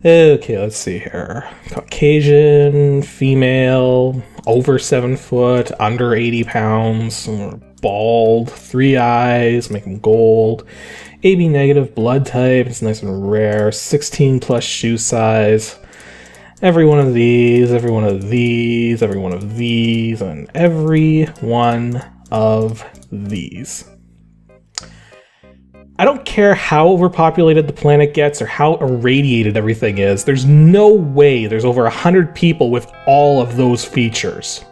Okay, let's see here. Caucasian, female, over 7 foot, under 80 pounds, bald, 3 eyes, make them gold, AB negative blood type, it's nice and rare, 16 plus shoe size. Every one of these, every one of these, every one of these, and every one of these. I don't care how overpopulated the planet gets or how irradiated everything is, there's no way there's over 100 people with all of those features.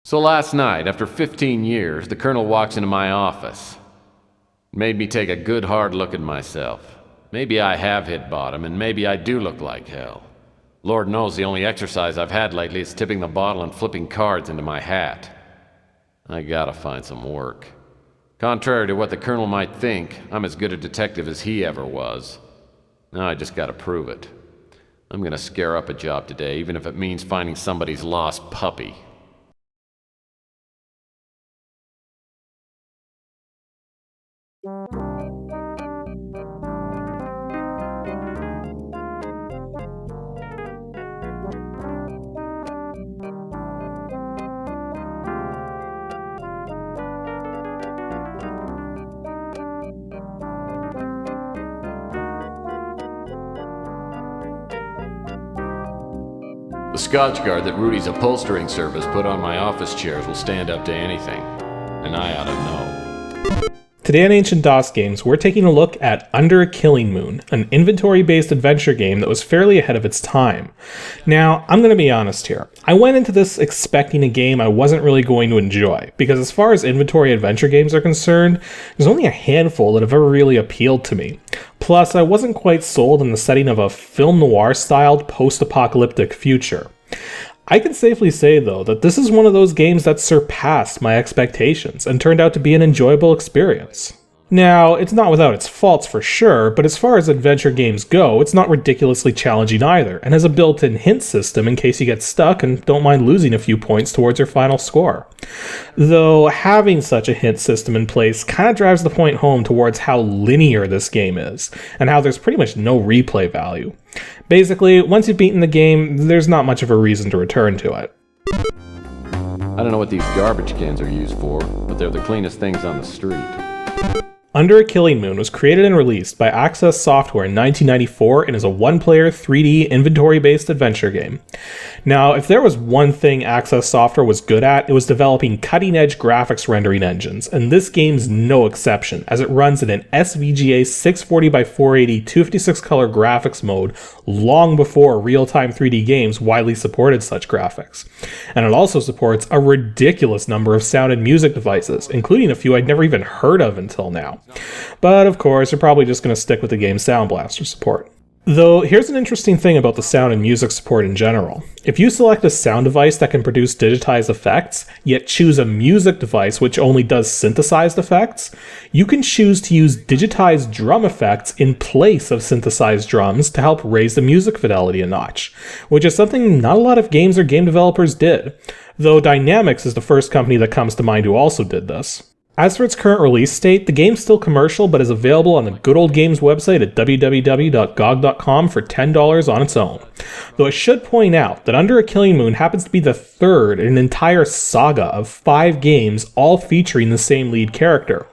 So last night, after 15 years, the Colonel walks into my office. It made me take a good hard look at myself. Maybe I have hit bottom, and maybe I do look like hell. Lord knows the only exercise I've had lately is tipping the bottle and flipping cards into my hat. I gotta find some work. Contrary to what the Colonel might think, I'm as good a detective as he ever was. Now I just gotta prove it. I'm gonna scare up a job today, even if it means finding somebody's lost puppy. The Scotchguard that Rudy's upholstering service put on my office chairs will stand up to anything, and I ought to know. Today on Ancient DOS Games, we're taking a look at Under a Killing Moon, an inventory-based adventure game that was fairly ahead of its time. Now, I'm going to be honest here. I went into this expecting a game I wasn't really going to enjoy, because as far as inventory adventure games are concerned, there's only a handful that have ever really appealed to me. Plus, I wasn't quite sold on the setting of a film noir-styled post-apocalyptic future. I can safely say, though, that this is one of those games that surpassed my expectations and turned out to be an enjoyable experience. Now, it's not without its faults for sure, but as far as adventure games go, it's not ridiculously challenging either, and has a built-in hint system in case you get stuck and don't mind losing a few points towards your final score. Though having such a hint system in place kind of drives the point home towards how linear this game is, and how there's pretty much no replay value. Basically, once you've beaten the game, there's not much of a reason to return to it. I don't know what these garbage cans are used for, but they're the cleanest things on the street. Under a Killing Moon was created and released by Access Software in 1994 and is a one-player 3D inventory-based adventure game. Now, if there was one thing Access Software was good at, it was developing cutting-edge graphics rendering engines, and this game's no exception, as it runs in an SVGA 640x480 256-color graphics mode long before real-time 3D games widely supported such graphics. And it also supports a ridiculous number of sound and music devices, including a few I'd never even heard of until now. But of course, you're probably just going to stick with the game's Sound Blaster support. Though, here's an interesting thing about the sound and music support in general. If you select a sound device that can produce digitized effects, yet choose a music device which only does synthesized effects, you can choose to use digitized drum effects in place of synthesized drums to help raise the music fidelity a notch, which is something not a lot of games or game developers did, though Dynamics is the first company that comes to mind who also did this. As for its current release date, the game's still commercial but is available on the Good Old Games website at www.gog.com for $10 on its own. Though I should point out that Under a Killing Moon happens to be the third in an entire saga of 5 games all featuring the same lead character.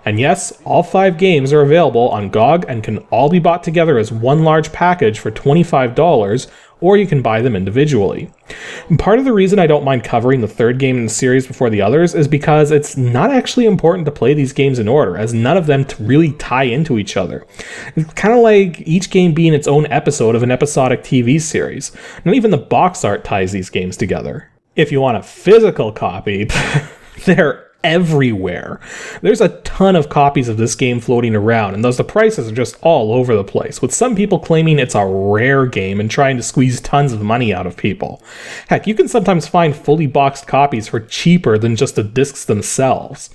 And yes, all 5 games are available on GOG and can all be bought together as one large package for $25, or you can buy them individually. And part of the reason I don't mind covering the third game in the series before the others is because it's not actually important to play these games in order, as none of them really tie into each other. It's kind of like each game being its own episode of an episodic TV series. Not even the box art ties these games together. If you want a physical copy, they're everywhere. There's a ton of copies of this game floating around, and thus the prices are just all over the place, with some people claiming it's a rare game and trying to squeeze tons of money out of people. Heck, you can sometimes find fully boxed copies for cheaper than just the discs themselves.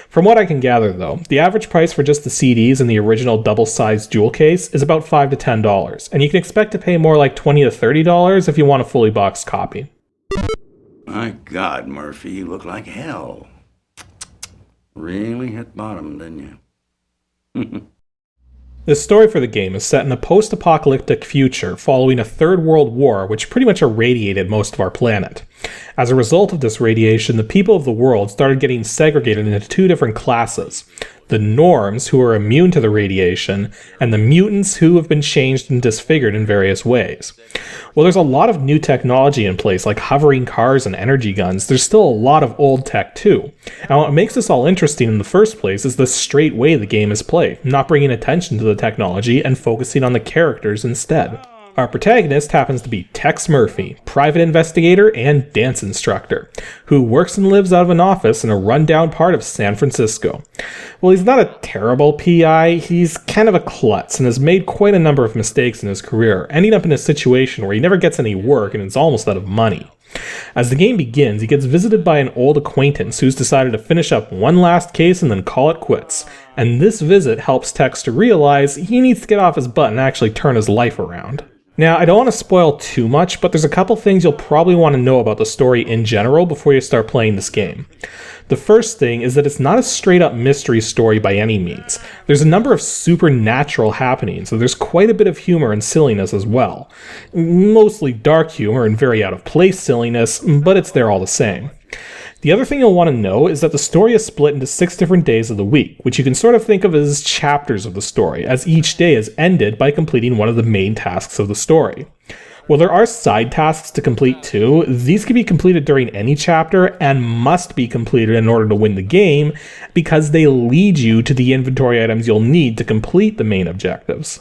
From what I can gather though, the average price for just the CDs in the original double-sized jewel case is about $5 to $10, and you can expect to pay more like $20 to $30 if you want a fully boxed copy. My God, Murphy, you look like hell. Really hit bottom, didn't you? The story for the game is set in a post-apocalyptic future following a Third World War which pretty much irradiated most of our planet. As a result of this radiation, the people of the world started getting segregated into two different classes: the norms, who are immune to the radiation, and the mutants, who have been changed and disfigured in various ways. Well, there's a lot of new technology in place, like hovering cars and energy guns. There's still a lot of old tech too. Now, what makes this all interesting in the first place is the straight way the game is played, not bringing attention to the technology and focusing on the characters instead. Our protagonist happens to be Tex Murphy, private investigator and dance instructor, who works and lives out of an office in a rundown part of San Francisco. Well, he's not a terrible PI, he's kind of a klutz and has made quite a number of mistakes in his career, ending up in a situation where he never gets any work and is almost out of money. As the game begins, he gets visited by an old acquaintance who's decided to finish up one last case and then call it quits, and this visit helps Tex to realize he needs to get off his butt and actually turn his life around. Now, I don't want to spoil too much, but there's a couple things you'll probably want to know about the story in general before you start playing this game. The first thing is that it's not a straight-up mystery story by any means. There's a number of supernatural happenings, so there's quite a bit of humor and silliness as well. Mostly dark humor and very out-of-place silliness, but it's there all the same. The other thing you'll want to know is that the story is split into 6 different days of the week, which you can sort of think of as chapters of the story, as each day is ended by completing one of the main tasks of the story. While there are side tasks to complete too, these can be completed during any chapter and must be completed in order to win the game, because they lead you to the inventory items you'll need to complete the main objectives.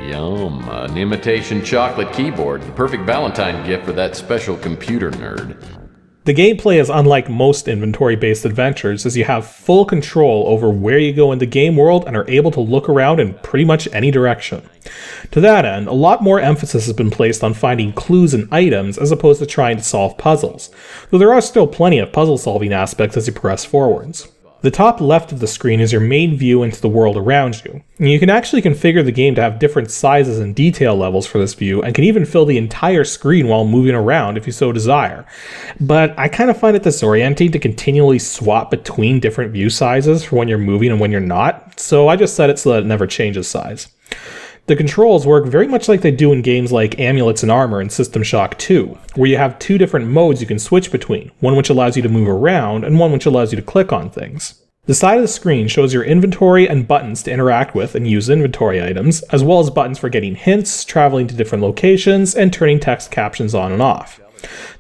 Yum, an imitation chocolate keyboard, the perfect Valentine gift for that special computer nerd. The gameplay is unlike most inventory-based adventures, as you have full control over where you go in the game world and are able to look around in pretty much any direction. To that end, a lot more emphasis has been placed on finding clues and items as opposed to trying to solve puzzles, though there are still plenty of puzzle-solving aspects as you progress forwards. The top left of the screen is your main view into the world around you, and you can actually configure the game to have different sizes and detail levels for this view, and can even fill the entire screen while moving around if you so desire. But I kind of find it disorienting to continually swap between different view sizes for when you're moving and when you're not, so I just set it so that it never changes size. The controls work very much like they do in games like Amulets and Armor and System Shock 2, where you have 2 different modes you can switch between, one which allows you to move around and one which allows you to click on things. The side of the screen shows your inventory and buttons to interact with and use inventory items, as well as buttons for getting hints, traveling to different locations, and turning text captions on and off.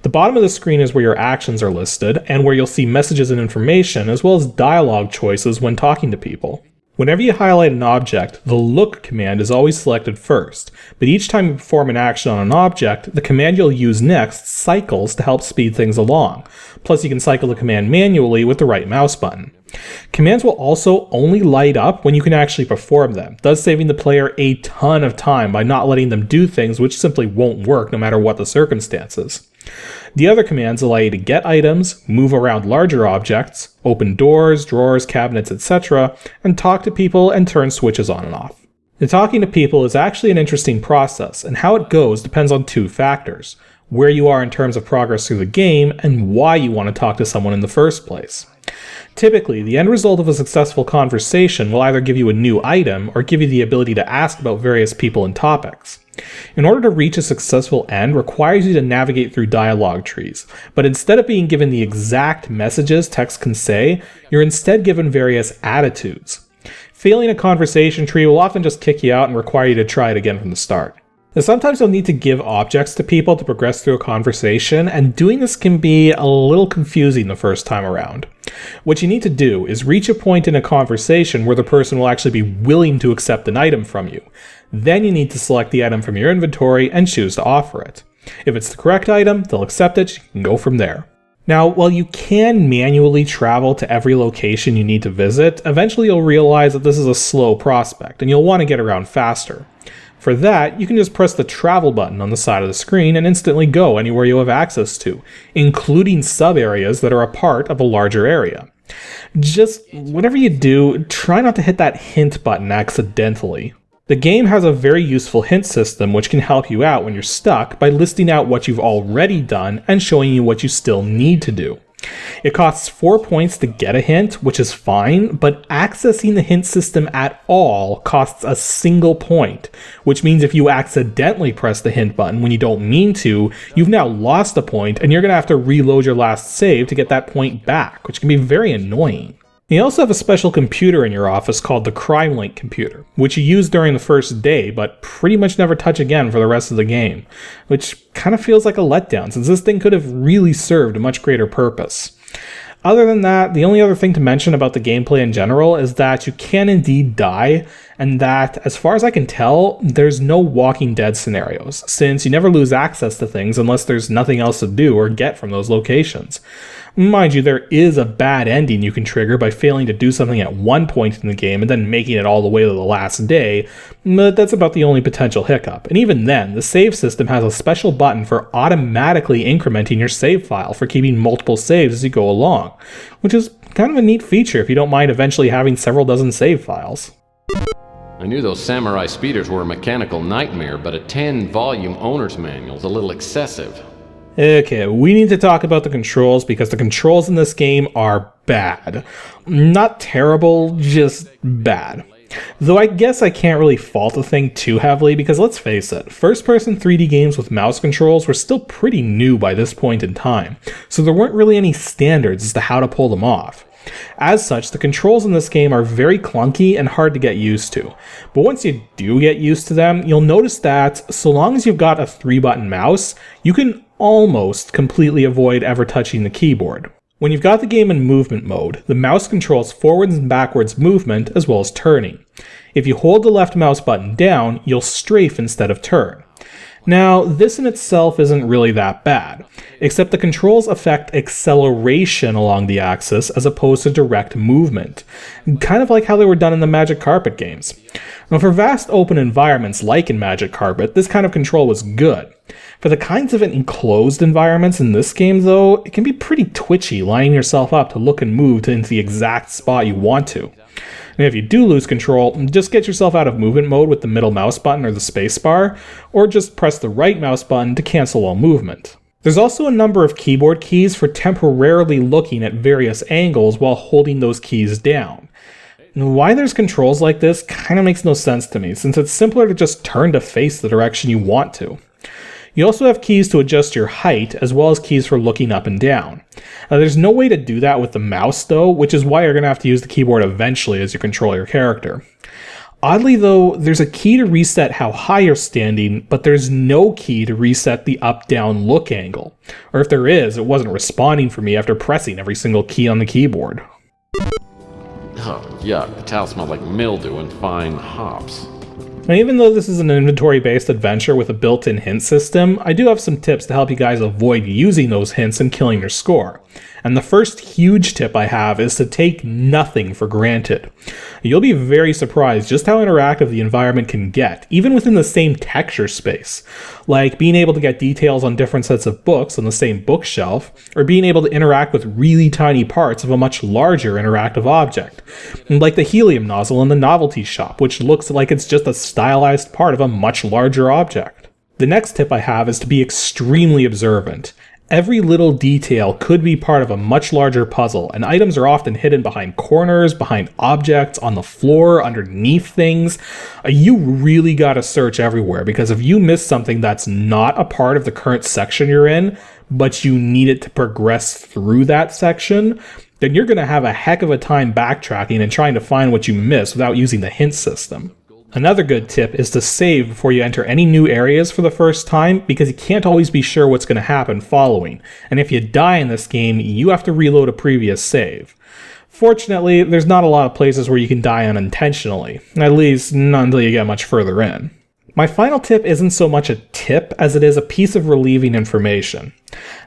The bottom of the screen is where your actions are listed, and where you'll see messages and information, as well as dialogue choices when talking to people. Whenever you highlight an object, the look command is always selected first, but each time you perform an action on an object, the command you'll use next cycles to help speed things along. Plus you can cycle the command manually with the right mouse button. Commands will also only light up when you can actually perform them, thus saving the player a ton of time by not letting them do things which simply won't work no matter what the circumstances. The other commands allow you to get items, move around larger objects, open doors, drawers, cabinets, etc., and talk to people and turn switches on and off. The talking to people is actually an interesting process, and how it goes depends on 2 factors: where you are in terms of progress through the game, and why you want to talk to someone in the first place. Typically, the end result of a successful conversation will either give you a new item or give you the ability to ask about various people and topics. In order to reach a successful end requires you to navigate through dialogue trees, but instead of being given the exact messages text can say, you're instead given various attitudes. Failing a conversation tree will often just kick you out and require you to try it again from the start. Now, sometimes you'll need to give objects to people to progress through a conversation, and doing this can be a little confusing the first time around. What you need to do is reach a point in a conversation where the person will actually be willing to accept an item from you. Then you need to select the item from your inventory and choose to offer it. If it's the correct item, they'll accept it, you can go from there. Now, while you can manually travel to every location you need to visit, eventually you'll realize that this is a slow prospect, and you'll want to get around faster. For that, you can just press the travel button on the side of the screen and instantly go anywhere you have access to, including sub-areas that are a part of a larger area. Just, whatever you do, try not to hit that hint button accidentally. The game has a very useful hint system which can help you out when you're stuck by listing out what you've already done and showing you what you still need to do. It costs 4 points to get a hint, which is fine, but accessing the hint system at all costs a single point, which means if you accidentally press the hint button when you don't mean to, you've now lost a point and you're going to have to reload your last save to get that point back, which can be very annoying. You also have a special computer in your office called the Crime Link computer, which you use during the first day, but pretty much never touch again for the rest of the game, which kind of feels like a letdown since this thing could have really served a much greater purpose. Other than that, the only other thing to mention about the gameplay in general is that you can indeed die, and that, as far as I can tell, there's no Walking Dead scenarios, since you never lose access to things unless there's nothing else to do or get from those locations. Mind you, there is a bad ending you can trigger by failing to do something at one point in the game and then making it all the way to the last day, but that's about the only potential hiccup. And even then, the save system has a special button for automatically incrementing your save file for keeping multiple saves as you go along, which is kind of a neat feature if you don't mind eventually having several dozen save files. I knew those samurai speeders were a mechanical nightmare, but a 10-volume owner's manual's a little excessive. Okay, we need to talk about the controls because the controls in this game are bad. Not terrible, just bad. Though I guess I can't really fault the thing too heavily because let's face it, first-person 3D games with mouse controls were still pretty new by this point in time, so there weren't really any standards as to how to pull them off. As such, the controls in this game are very clunky and hard to get used to. But once you do get used to them, you'll notice that so long as you've got a 3-button mouse, you can almost completely avoid ever touching the keyboard. When you've got the game in movement mode, the mouse controls forwards and backwards movement as well as turning. If you hold the left mouse button down, you'll strafe instead of turn. Now, this in itself isn't really that bad, except the controls affect acceleration along the axis as opposed to direct movement, kind of like how they were done in the Magic Carpet games. Now, for vast open environments like in Magic Carpet, this kind of control was good. For the kinds of enclosed environments in this game, though, it can be pretty twitchy lining yourself up to look and move into the exact spot you want to. And if you do lose control, just get yourself out of movement mode with the middle mouse button or the spacebar, or just press the right mouse button to cancel all movement. There's also a number of keyboard keys for temporarily looking at various angles while holding those keys down. And why there's controls like this kind of makes no sense to me, since it's simpler to just turn to face the direction you want to. You also have keys to adjust your height, as well as keys for looking up and down. Now, there's no way to do that with the mouse though, which is why you're going to have to use the keyboard eventually as you control your character. Oddly though, there's a key to reset how high you're standing, but there's no key to reset the up-down look angle. Or if there is, it wasn't responding for me after pressing every single key on the keyboard. Oh, yuck, the towel smelled like mildew and fine hops. Now, even though this is an inventory-based adventure with a built-in hint system, I do have some tips to help you guys avoid using those hints and killing your score. And the first huge tip I have is to take nothing for granted. You'll be very surprised just how interactive the environment can get, even within the same texture space. Like being able to get details on different sets of books on the same bookshelf, or being able to interact with really tiny parts of a much larger interactive object. Like the helium nozzle in the novelty shop, which looks like it's just a stylized part of a much larger object. The next tip I have is to be extremely observant. Every little detail could be part of a much larger puzzle, and items are often hidden behind corners, behind objects, on the floor, underneath things. You really gotta search everywhere, because if you miss something that's not a part of the current section you're in, but you need it to progress through that section, then you're gonna have a heck of a time backtracking and trying to find what you missed without using the hint system. Another good tip is to save before you enter any new areas for the first time, because you can't always be sure what's going to happen following, and if you die in this game, you have to reload a previous save. Fortunately, there's not a lot of places where you can die unintentionally, at least not until you get much further in. My final tip isn't so much a tip as it is a piece of relieving information.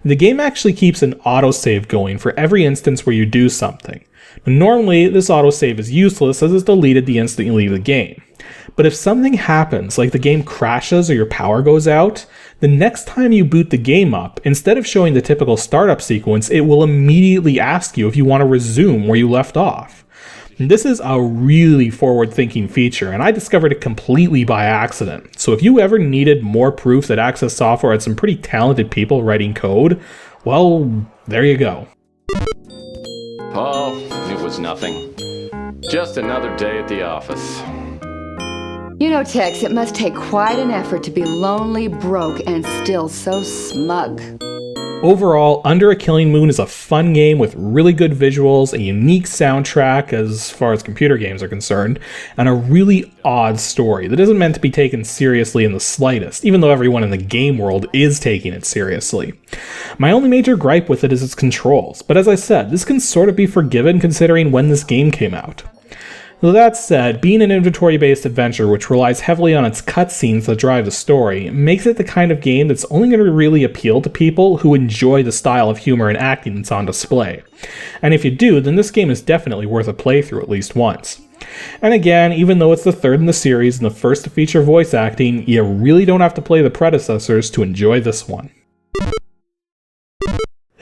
The game actually keeps an autosave going for every instance where you do something. Normally, this autosave is useless as it's deleted the instant you leave the game. But if something happens, like the game crashes or your power goes out, the next time you boot the game up, instead of showing the typical startup sequence, it will immediately ask you if you want to resume where you left off. This is a really forward-thinking feature, and I discovered it completely by accident. So if you ever needed more proof that Access Software had some pretty talented people writing code, well, there you go. Paul, it was nothing. Just another day at the office. You know, Tex, it must take quite an effort to be lonely, broke, and still so smug. Overall, Under a Killing Moon is a fun game with really good visuals, a unique soundtrack as far as computer games are concerned, and a really odd story that isn't meant to be taken seriously in the slightest, even though everyone in the game world is taking it seriously. My only major gripe with it is its controls, but as I said, this can sort of be forgiven considering when this game came out. With that said, being an inventory-based adventure which relies heavily on its cutscenes that drive the story makes it the kind of game that's only going to really appeal to people who enjoy the style of humor and acting that's on display. And if you do, then this game is definitely worth a playthrough at least once. And again, even though it's the third in the series and the first to feature voice acting, you really don't have to play the predecessors to enjoy this one.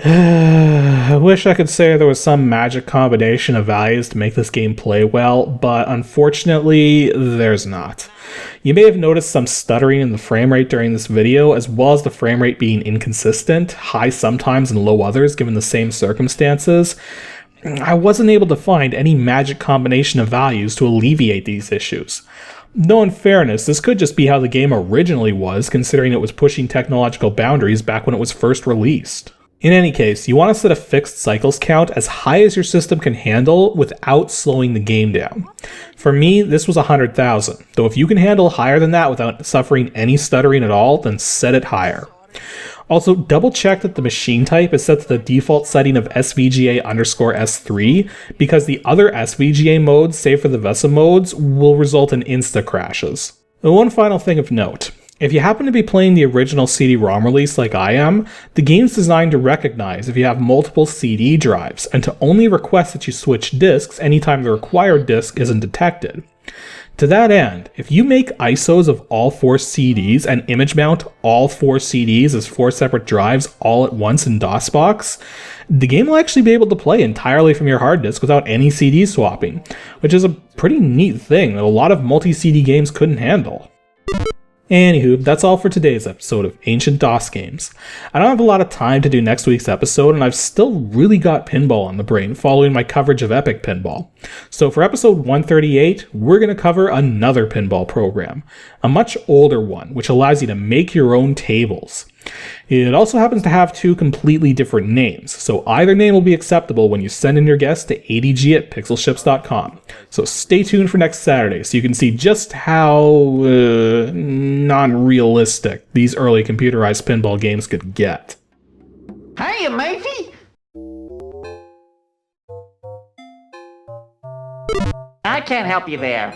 I wish I could say there was some magic combination of values to make this game play well, but unfortunately, there's not. You may have noticed some stuttering in the frame rate during this video, as well as the frame rate being inconsistent, high sometimes and low others given the same circumstances. I wasn't able to find any magic combination of values to alleviate these issues. Though in fairness, this could just be how the game originally was, considering it was pushing technological boundaries back when it was first released. In any case, you want to set a fixed cycles count as high as your system can handle without slowing the game down. For me, this was 100,000, though if you can handle higher than that without suffering any stuttering at all, then set it higher. Also, double check that the machine type is set to the default setting of SVGA_S3, because the other SVGA modes, save for the VESA modes, will result in insta crashes. And one final thing of note. If you happen to be playing the original CD-ROM release like I am, the game's designed to recognize if you have multiple CD drives, and to only request that you switch disks anytime the required disk isn't detected. To that end, if you make ISOs of all 4 CDs and image mount all 4 CDs as 4 separate drives all at once in DOSBox, the game will actually be able to play entirely from your hard disk without any CD swapping, which is a pretty neat thing that a lot of multi-CD games couldn't handle. Anywho, that's all for today's episode of Ancient DOS Games. I don't have a lot of time to do next week's episode, and I've still really got pinball on the brain following my coverage of Epic Pinball. So for episode 138, we're going to cover another pinball program, a much older one, which allows you to make your own tables. It also happens to have 2 completely different names, so either name will be acceptable when you send in your guess to adg@pixelships.com. So stay tuned for next Saturday so you can see just how non-realistic these early computerized pinball games could get. Hey, matey! I can't help you there.